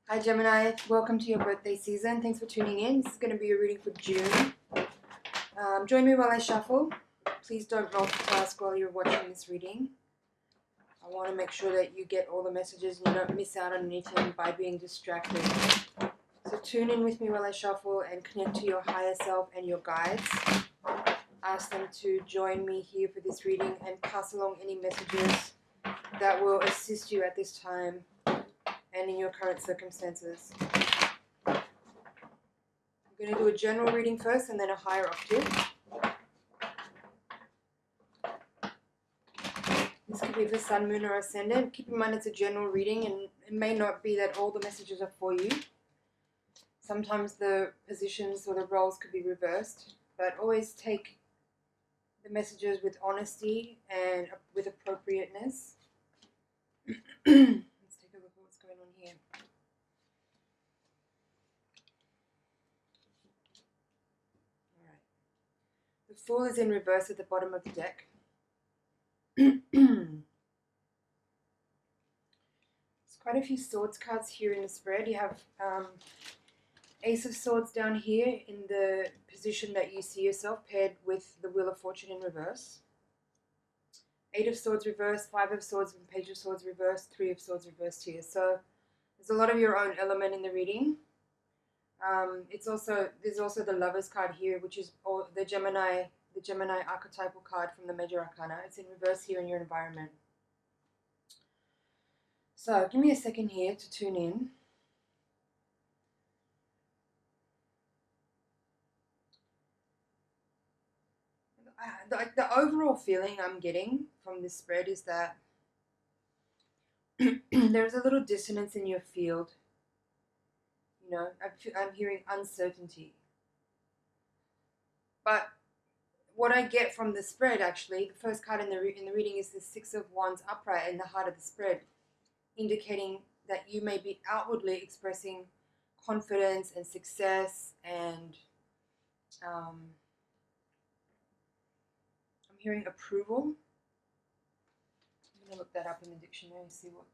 Hi Gemini, welcome to your birthday season. Thanks for tuning in. This is going to be a reading for June. Join me while I shuffle. Please don't multitask while you're watching this reading. I want to make sure that you get all the messages and you don't miss out on anything by being distracted. So tune in with me while I shuffle and connect to your higher self and your guides. Ask them to join me here for this reading and pass along any messages that will assist you at this time and in your current circumstances. I'm going to do a general reading first and then a higher octave. This could be for Sun, Moon, or Ascendant. Keep in mind it's a general reading and it may not be that all the messages are for you. Sometimes the positions or the roles could be reversed, but always take the messages with honesty and with appropriateness. Let's take a look at what's going on here. Alright. The Fool is in reverse at the bottom of the deck. There's quite a few Swords cards here in the spread. You have Ace of Swords down here in the position that you see yourself, paired with the Wheel of Fortune in reverse. 8 of Swords reversed, 5 of Swords and Page of Swords reversed, 3 of Swords reversed here. So there's a lot of your own element in the reading. There's also the Lovers card here, which is the Gemini archetypal card from the Major Arcana. It's in reverse here in your environment. So give me a second here to tune in. The overall feeling I'm getting from this spread is that there's a little dissonance in your field. You know, I'm hearing uncertainty. But what I get from the spread, actually, the first card in the reading is the Six of Wands upright in the heart of the spread, indicating that you may be outwardly expressing confidence and success, and I'm hearing approval. I'm going to look that up in the dictionary and see what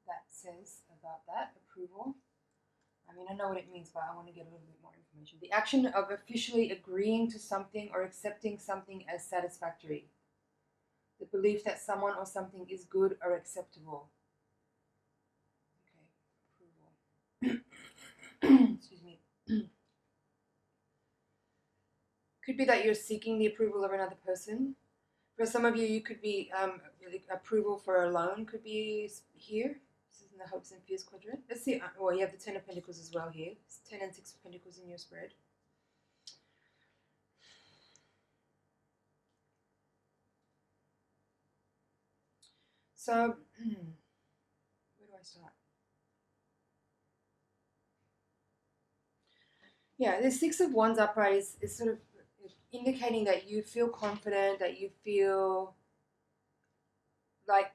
that says about that, approval. I mean, I know what it means, but I want to get a little bit more information. The action of officially agreeing to something or accepting something as satisfactory. The belief that someone or something is good or acceptable. Okay, approval. Excuse me. Could be that you're seeking the approval of another person. For some of you, you could be approval for a loan could be here. This is in the Hopes and Fears quadrant. Let's see. Well, you have the Ten of Pentacles as well here. It's 10 and 6 of Pentacles in your spread. So, where do I start? Yeah, the Six of Wands upright is sort of indicating that you feel confident, that you feel like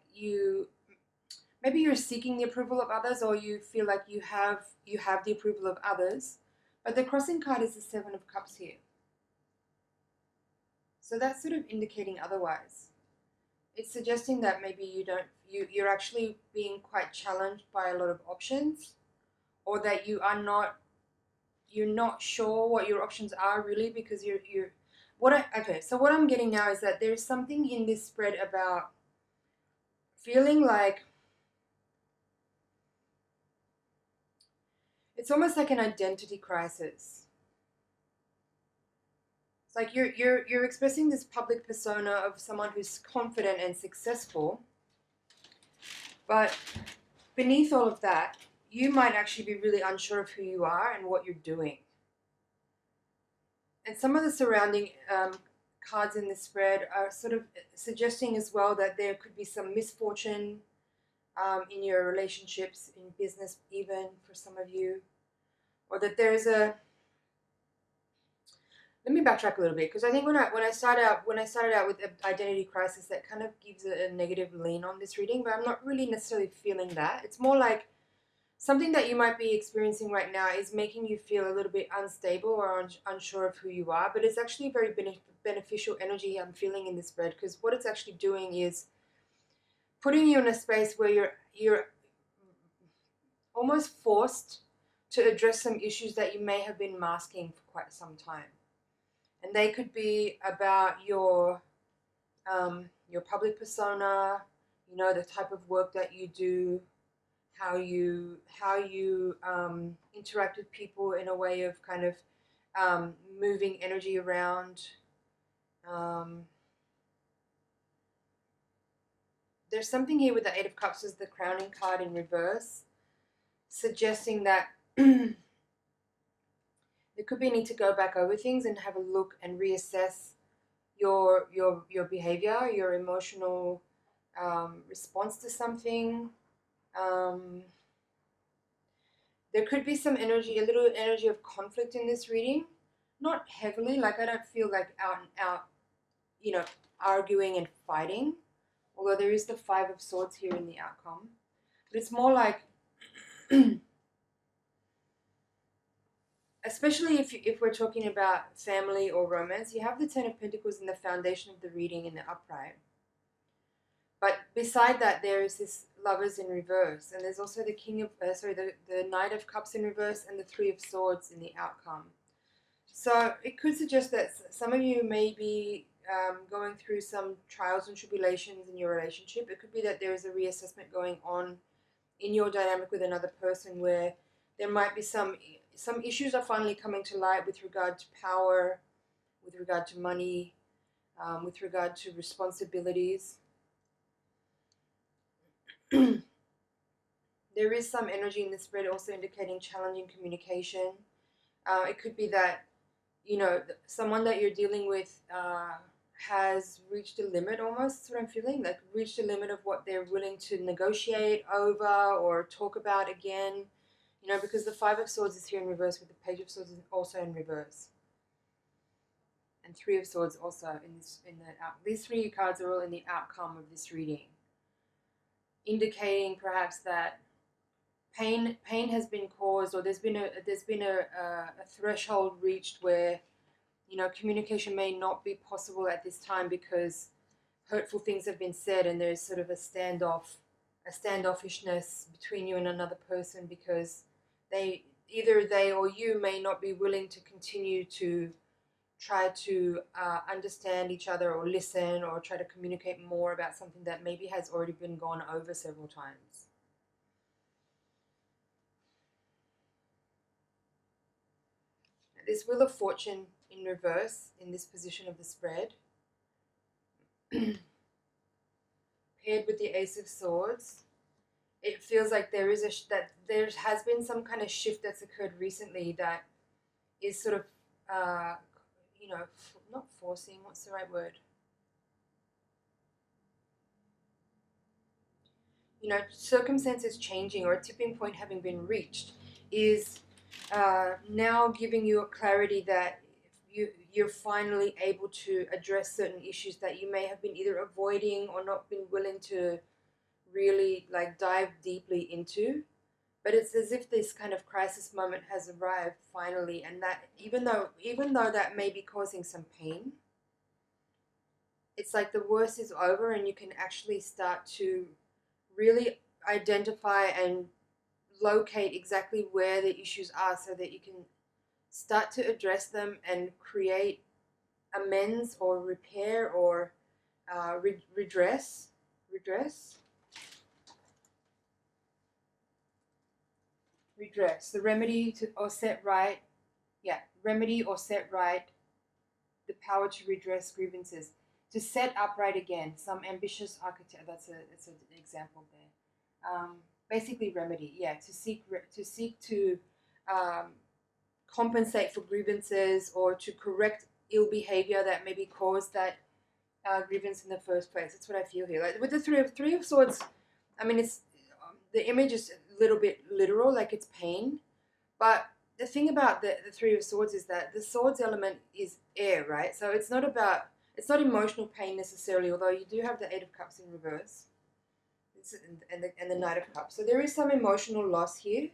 maybe you're seeking the approval of others, or you feel like you have the approval of others. But the crossing card is the Seven of Cups here. So that's sort of indicating otherwise. It's suggesting that maybe you're actually being quite challenged by a lot of options, or that you're not sure what your options are really, because so what I'm getting now is that there's something in this spread about feeling like it's almost like an identity crisis. It's like you're expressing this public persona of someone who's confident and successful, but beneath all of that, you might actually be really unsure of who you are and what you're doing. And some of the surrounding cards in this spread are sort of suggesting as well that there could be some misfortune in your relationships, in business even, for some of you. Or that there's a... Let me backtrack a little bit, because I think when I started out with identity crisis, that kind of gives a negative lean on this reading, but I'm not really necessarily feeling that. It's more like something that you might be experiencing right now is making you feel a little bit unstable or unsure of who you are, but it's actually very beneficial energy I'm feeling in this spread, because what it's actually doing is putting you in a space where you're almost forced to address some issues that you may have been masking for quite some time. And they could be about your public persona, you know, the type of work that you do, how you interact with people in a way of kind of moving energy around. There's something here with the Eight of Cups as the crowning card in reverse, suggesting that there could be a need to go back over things and have a look and reassess your behavior, your emotional response to something. There could be some energy, a little energy of conflict in this reading. Not heavily, like I don't feel like out and out, you know, arguing and fighting. Although there is the Five of Swords here in the outcome. But it's more like, especially if we're talking about family or romance, you have the Ten of Pentacles in the foundation of the reading in the upright. But beside that, there is this Lovers in reverse, and there's also the the Knight of Cups in reverse and the Three of Swords in the outcome. So it could suggest that some of you may be going through some trials and tribulations in your relationship. It could be that there is a reassessment going on in your dynamic with another person, where there might be some issues are finally coming to light with regard to power, with regard to money, with regard to responsibilities. There is some energy in the spread also indicating challenging communication. It could be that, you know, someone that you're dealing with has reached a limit almost. That's what I'm feeling, like reached a limit of what they're willing to negotiate over or talk about again. You know, because the Five of Swords is here in reverse, with the Page of Swords is also in reverse. And Three of Swords also these three cards are all in the outcome of this reading, indicating perhaps that pain has been caused, or there's been a threshold reached where, you know, communication may not be possible at this time because hurtful things have been said, and there's sort of a standoffishness between you and another person because either they or you may not be willing to continue to try to understand each other or listen or try to communicate more about something that maybe has already been gone over several times. This Wheel of Fortune in reverse in this position of the spread, paired with the Ace of Swords, it feels like there has been some kind of shift that's occurred recently that is sort of, you know, not forcing, what's the right word? You know, circumstances changing or a tipping point having been reached is now giving you a clarity that you're finally able to address certain issues that you may have been either avoiding or not been willing to really like dive deeply into. But it's as if this kind of crisis moment has arrived finally, and that even though that may be causing some pain, it's like the worst is over and you can actually start to really identify and locate exactly where the issues are so that you can start to address them and create amends or repair or redress. The remedy or set right. Yeah, remedy or set right. The power to redress grievances. To set upright again. Some ambitious architect. That's an example there. Basically remedy. Yeah, to seek to compensate for grievances or to correct ill behavior that maybe caused that grievance in the first place. That's what I feel here. Like with the Three of Swords, I mean, it's the image is a little bit literal, like it's pain. But the thing about the Three of Swords is that the swords element is air, right? So it's not emotional pain necessarily, although you do have the Eight of Cups in reverse. And the Knight of Cups. So there is some emotional loss here.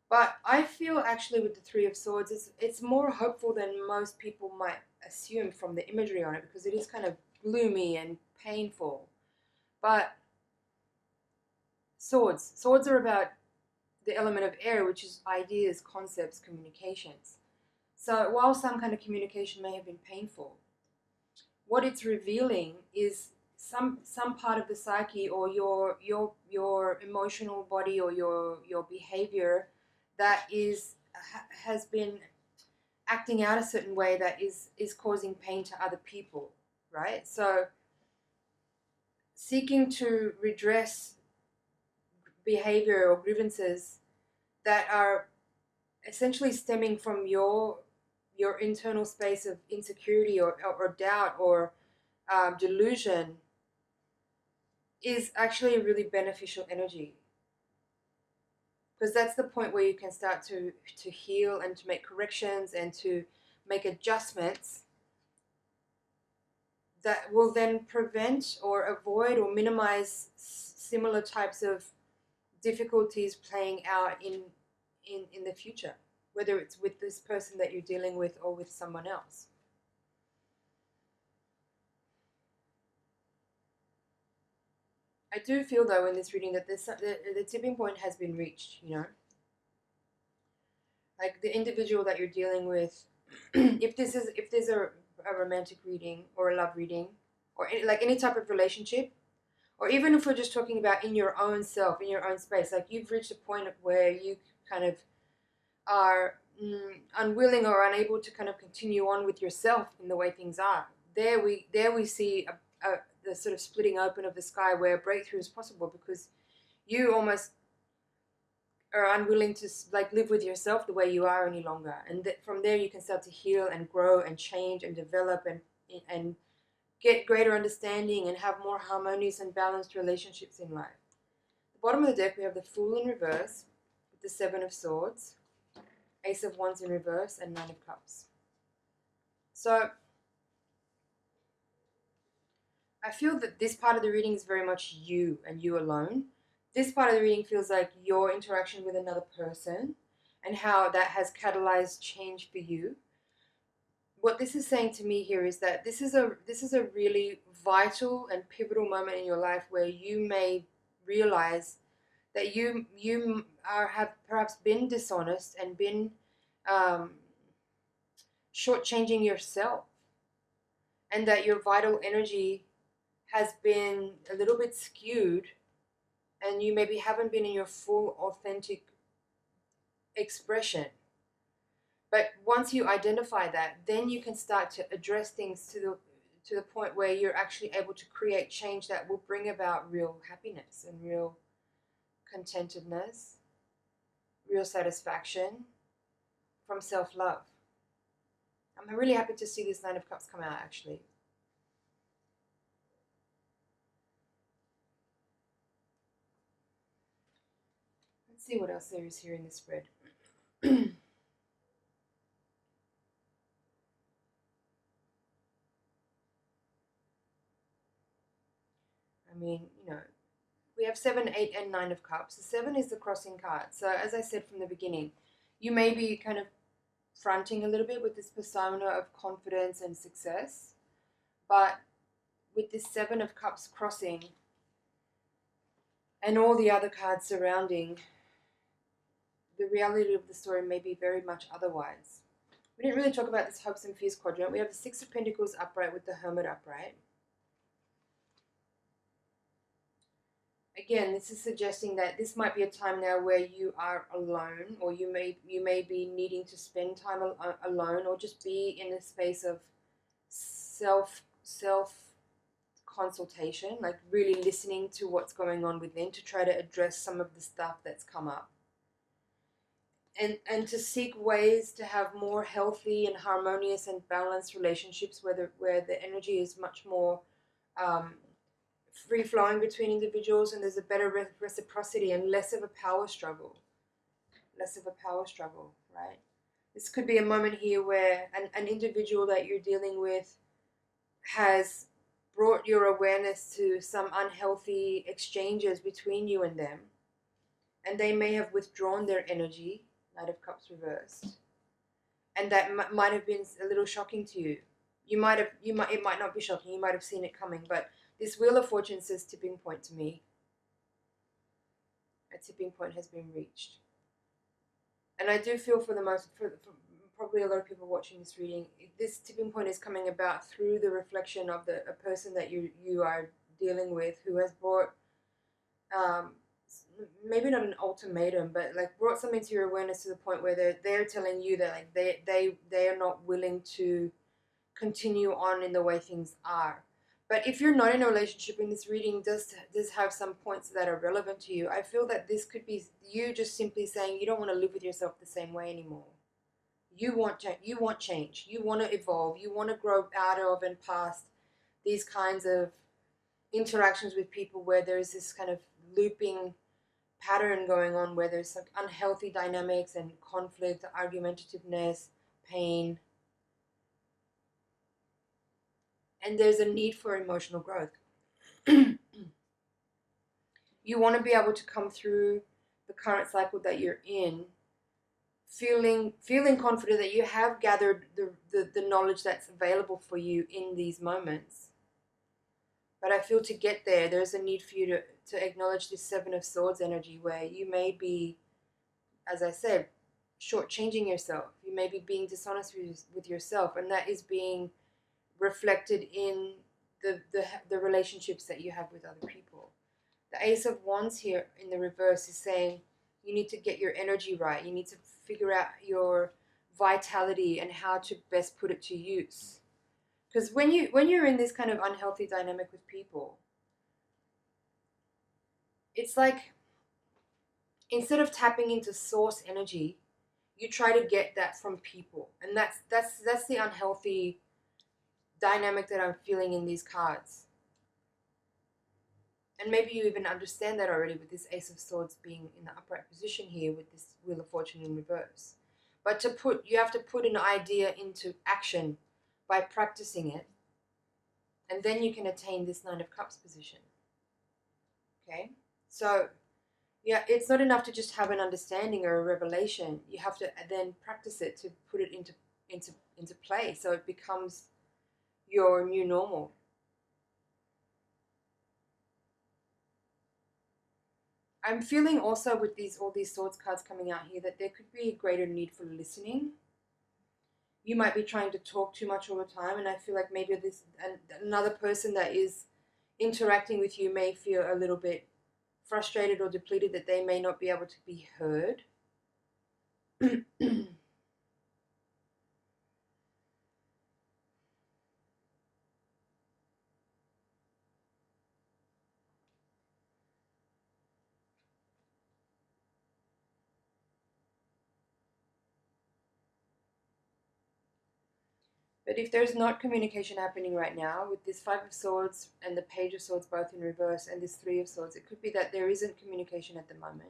But I feel actually with the Three of Swords, it's more hopeful than most people might assume from the imagery on it, because it is kind of gloomy and painful. But swords are about the element of air, which is ideas, concepts, communications. So while some kind of communication may have been painful, what it's revealing is some part of the psyche, or your emotional body, or your behavior that has been acting out a certain way that is causing pain to other people, right? So seeking to redress behavior or grievances that are essentially stemming from your internal space of insecurity or doubt or delusion is actually a really beneficial energy, because that's the point where you can start to heal and to make corrections and to make adjustments that will then prevent or avoid or minimize similar types of difficulties playing out in the future, whether it's with this person that you're dealing with or with someone else. I do feel though in this reading that the tipping point has been reached, you know. Like the individual that you're dealing with, if there's a romantic reading or a love reading or any type of relationship, or even if we're just talking about in your own self, in your own space, like you've reached a point where you kind of are unwilling or unable to kind of continue on with yourself in the way things are. There we see the sort of splitting open of the sky where a breakthrough is possible, because you almost are unwilling to live with yourself the way you are any longer, and from there you can start to heal and grow and change and develop and get greater understanding and have more harmonious and balanced relationships in life. At the bottom of the deck we have the Fool in reverse with the Seven of Swords, Ace of Wands in reverse, and Nine of Cups. So I feel that this part of the reading is very much you and you alone. This part of the reading feels like your interaction with another person and how that has catalyzed change for you. What this is saying to me here is that this is a really vital and pivotal moment in your life where you may realize that you have perhaps been dishonest and been shortchanging yourself, and that your vital energy has been a little bit skewed, and you maybe haven't been in your full authentic expression. But once you identify that, then you can start to address things to the point where you're actually able to create change that will bring about real happiness and real contentedness, real satisfaction from self-love. I'm really happy to see this Nine of Cups come out, actually. Let's see what else there is here in this spread. I mean, you know, we have 7, 8, and 9 of Cups. The 7 is the crossing card. So as I said from the beginning, you may be kind of fronting a little bit with this persona of confidence and success. But with this 7 of Cups crossing and all the other cards surrounding, the reality of the story may be very much otherwise. We didn't really talk about this hopes and fears quadrant. We have the 6 of Pentacles upright with the Hermit upright. Again, this is suggesting that this might be a time now where you are alone, or you may be needing to spend time alone, or just be in a space of self consultation, like really listening to what's going on within to try to address some of the stuff that's come up. And to seek ways to have more healthy and harmonious and balanced relationships where the energy is much more free-flowing between individuals, and there's a better reciprocity and less of a power struggle. Right? This could be a moment here where an individual that you're dealing with has brought your awareness to some unhealthy exchanges between you and them, and they may have withdrawn their energy, Knight of Cups reversed, and that might have been a little shocking to you. It might not be shocking, you might have seen it coming, but this Wheel of Fortune says tipping point to me. A tipping point has been reached. And I do feel for probably a lot of people watching this reading, this tipping point is coming about through the reflection of a person that you are dealing with, who has brought um, maybe not an ultimatum, but like brought something to your awareness to the point where they're telling you that like they are not willing to continue on in the way things are. But if you're not in a relationship, and this reading does have some points that are relevant to you, I feel that this could be you just simply saying you don't want to live with yourself the same way anymore. You want change. You want to evolve. You want to grow out of and past these kinds of interactions with people where there's this kind of looping pattern going on, where there's like unhealthy dynamics and conflict, argumentativeness, pain, and there's a need for emotional growth. You want to be able to come through the current cycle that you're in feeling confident that you have gathered the knowledge that's available for you in these moments. But I feel to get there, there's a need for you to acknowledge this Seven of Swords energy, where you may be, as I said, shortchanging yourself. You may be being dishonest with yourself, and that is being reflected in the relationships that you have with other people. The Ace of Wands here in the reverse is saying you need to get your energy right. You need to figure out your vitality and how to best put it to use. Because when you're in this kind of unhealthy dynamic with people, it's like instead of tapping into source energy, you try to get that from people, and that's the unhealthy dynamic that I'm feeling in these cards. And maybe you even understand that already with this Ace of Swords being in the upright position here with this Wheel of Fortune in reverse. But you have to put an idea into action by practicing it, and then you can attain this Nine of Cups position. Okay? So, yeah, it's not enough to just have an understanding or a revelation. You have to then practice it to put it into play, so it becomes your new normal. I'm feeling also with all these swords cards coming out here that there could be a greater need for listening. You might be trying to talk too much all the time, and I feel like maybe another person that is interacting with you may feel a little bit frustrated or depleted that they may not be able to be heard. But if there's not communication happening right now, with this Five of Swords and the Page of Swords both in reverse and this Three of Swords, it could be that there isn't communication at the moment.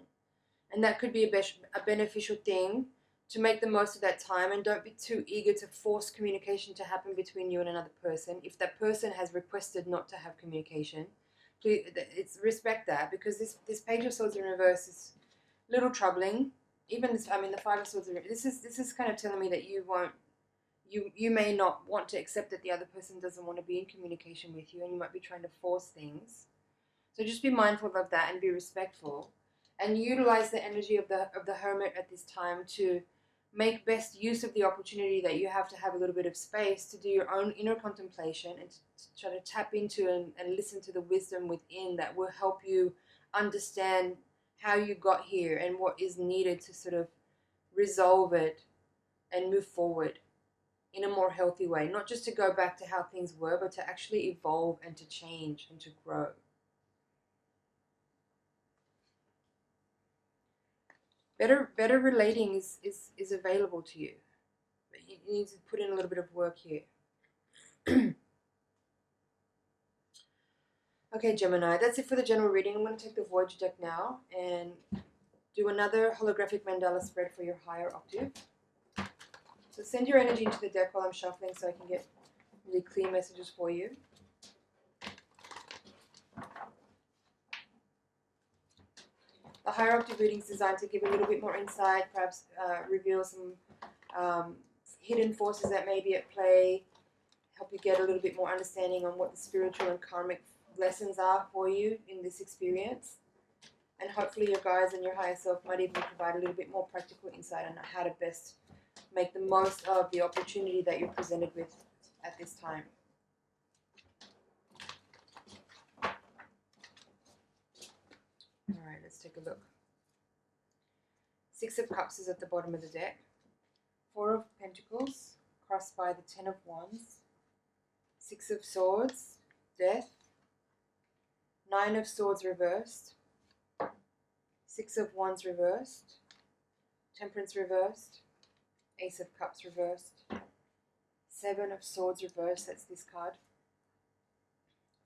And that could be a beneficial thing to make the most of that time, and don't be too eager to force communication to happen between you and another person. If that person has requested not to have communication, please, respect that, because this Page of Swords in reverse is a little troubling. Even this, the Five of Swords, this is kind of telling me that you may not want to accept that the other person doesn't want to be in communication with you, and you might be trying to force things. So just be mindful of that and be respectful, and utilize the energy of the Hermit at this time to make best use of the opportunity that you have to have a little bit of space to do your own inner contemplation, and to try to tap into and listen to the wisdom within that will help you understand how you got here and what is needed to sort of resolve it and move forward in a more healthy way. Not just to go back to how things were, but to actually evolve and to change and to grow. Better relating is available to you. But you need to put in a little bit of work here. Okay, Gemini, that's it for the general reading. I'm going to take the Voyager deck now and do another holographic mandala spread for your higher octave. So send your energy into the deck while I'm shuffling so I can get really clear messages for you. The higher octave reading is designed to give a little bit more insight, perhaps reveal some hidden forces that may be at play, help you get a little bit more understanding on what the spiritual and karmic lessons are for you in this experience. And hopefully your guides and your higher self might even provide a little bit more practical insight on how to best make the most of the opportunity that you're presented with at this time. Alright, let's take a look. Six of Cups is at the bottom of the deck. Four of Pentacles, crossed by the Ten of Wands. Six of Swords, Death. Nine of Swords reversed. Six of Wands reversed. Temperance reversed. Ace of Cups reversed. Seven of Swords reversed, that's this card.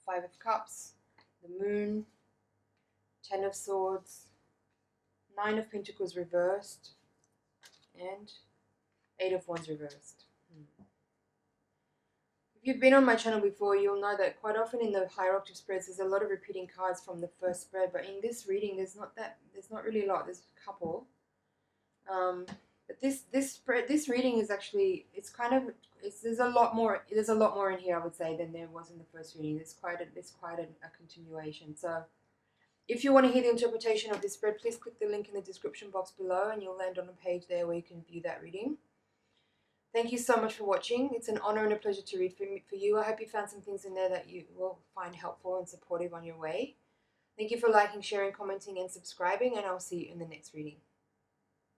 Five of Cups, the Moon. Ten of Swords. Nine of Pentacles reversed. And Eight of Wands reversed. If you've been on my channel before, you'll know that quite often in the higher octave spreads, there's a lot of repeating cards from the first spread. But in this reading, there's not really a lot. There's a couple. But this reading is actually, there's a lot more in here, I would say, than there was in the first reading. There's quite a continuation. So if you want to hear the interpretation of this spread, please click the link in the description box below, and you'll land on a page there where you can view that reading. Thank you so much for watching. It's an honor and a pleasure to read for you. I hope you found some things in there that you will find helpful and supportive on your way. Thank you for liking, sharing, commenting, and subscribing, and I'll see you in the next reading.